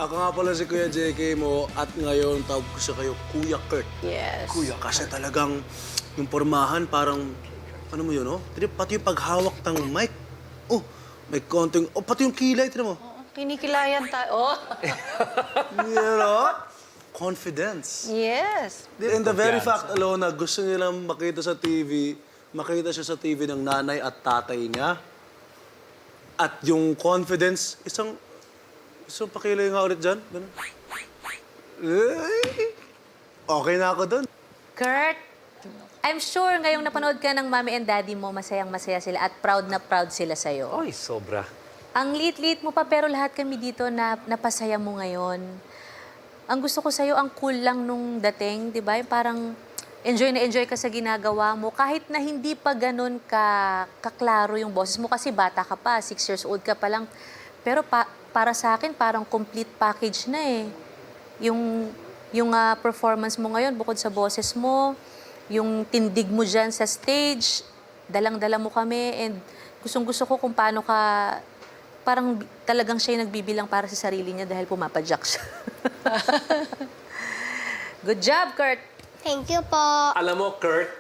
Ako nga pala si Kuya JK mo at ngayon tawag ko siya kayo Kuya Kurt. Yes. Kuya, kasi talagang yung pormahan parang, ano mo yun, oh? Pati yung paghawak ng mic, oh, may konting, oh, pati yung kilay, tinan mo. Kinikilayan tayo. Oh. You know? Confidence. Yes. And the very fact alone na gusto nilang makita sa TV, makita siya sa TV ng nanay at tatay niya. At yung confidence, isang pakilay nga ulit dyan. Ganun. Okay na ako dun. Kurt, I'm sure ngayong napanood ka ng mommy and daddy mo, masayang-masaya sila at proud na proud sila sa'yo. Oy, sobra. Ang liit-liit mo pa, pero lahat kami dito na napasaya mo ngayon. Ang gusto ko sa'yo, ang cool lang nung dating, di ba? Yung parang enjoy na enjoy ka sa ginagawa mo. Kahit na hindi pa ganun kaklaro yung boses mo, kasi bata ka pa, 6 years old ka pa lang. Pero para sa akin, parang complete package na eh. Yung performance mo ngayon, bukod sa boses mo, yung tindig mo dyan sa stage, dalang-dala mo kami, and gustong-gusto ko kung paano ka, parang talagang siya yung nagbibilang para sa sarili niya dahil pumapadyak siya. Good job, Kurt! Thank you po. Alam mo, Kurt,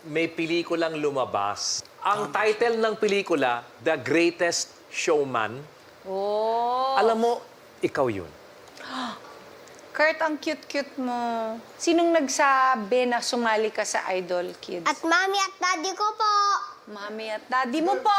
may pelikulang lumabas. Ang title ng pelikula, The Greatest Showman. Oh. Alam mo, ikaw yun. Kurt, ang cute-cute mo. Sinong nagsabi na sumali ka sa Idol Kids? At mami at daddy ko po. Mami at daddy mo po!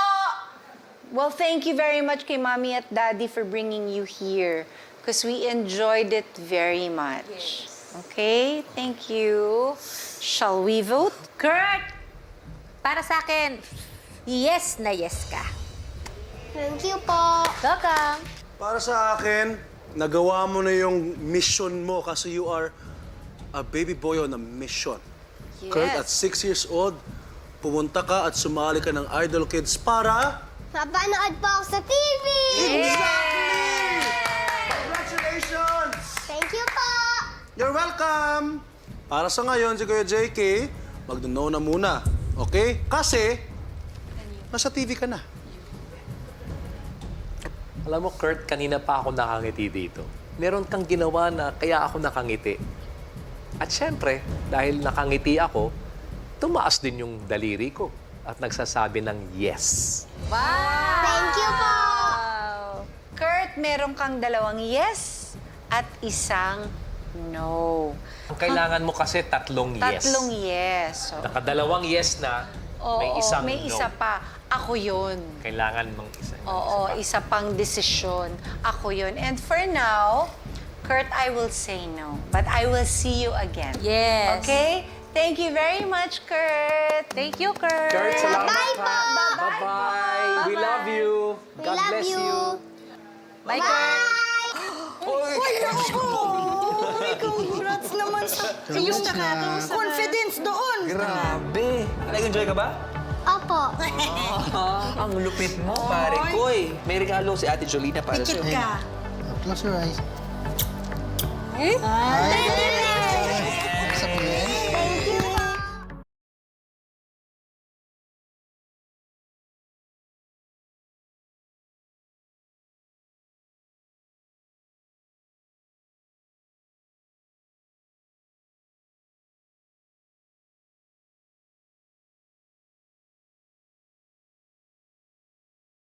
Well, thank you very much kay Mami at Daddy for bringing you here because we enjoyed it very much. Okay? Thank you. Shall we vote? Kurt! Para sa akin, yes na yes ka. Thank you po. Welcome! Para sa akin, nagawa mo na yung mission mo kasi you are a baby boy on a mission. Yes. Kurt, at 6 years old, pumunta ka at sumali ka ng Idol Kids para... Mapanood po ako sa TV. Exactly! Congratulations! Thank you po. You're welcome! Para sa ngayon, si Kuya JK, mag-no na muna. Okay? Kasi, nasa TV ka na. Alam mo, Kurt, kanina pa ako nakangiti dito. Meron kang ginawa na kaya ako nakangiti. At syempre, dahil nakangiti ako, tumaas din yung daliri ko at nagsasabi ng yes. Wow! Thank you po. Kurt, meron kang 2 yes at 1 no. Ang kailangan mo kasi 3 yes. 3 yes. So, Nakadalawang yes na, may oo, isang may no. isa pa. Ako yun. Kailangan mong isa. Oo, isa pang desisyon. Ako yun. And for now, Kurt, I will say no. But I will see you again. Yes. Okay? Thank you very much, Kurt. Thank you, Kurt! Kurt, salamat Bye pa. po. Bye-bye. We love you. We God love bless you. Bye, Kurt! Congrats naman sa Ayos na confidence doon. Grabe! Nag-enjoy ka ba? Opo. Ang lupit mo, pare ko eh. May regalo si Ate Jolina para Tikit sa'yo. ka. Close your eyes. Ay! Sa pulis.